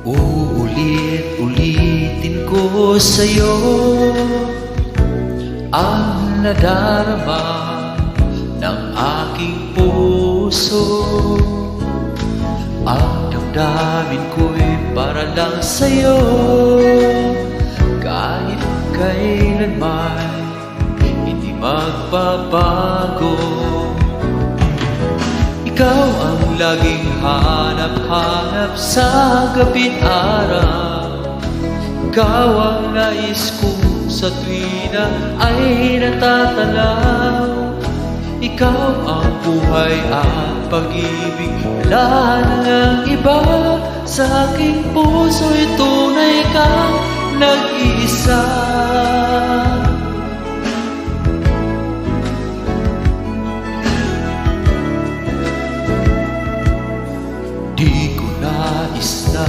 Uulit-ulitin ko sa'yo ang nadarama ng aking puso. Ang damdamin ko'y para lang sa'yo, kahit kailanman hindi magbabago. Ikaw ang laging hanap-hanap sa gabi't araw. Ikaw ang nais ko sa tuwina ay natatanaw. Ikaw ang buhay at pag-ibig, wala nang iba. Sa aking puso'y tunay kang nag-iisa. Di ko nais na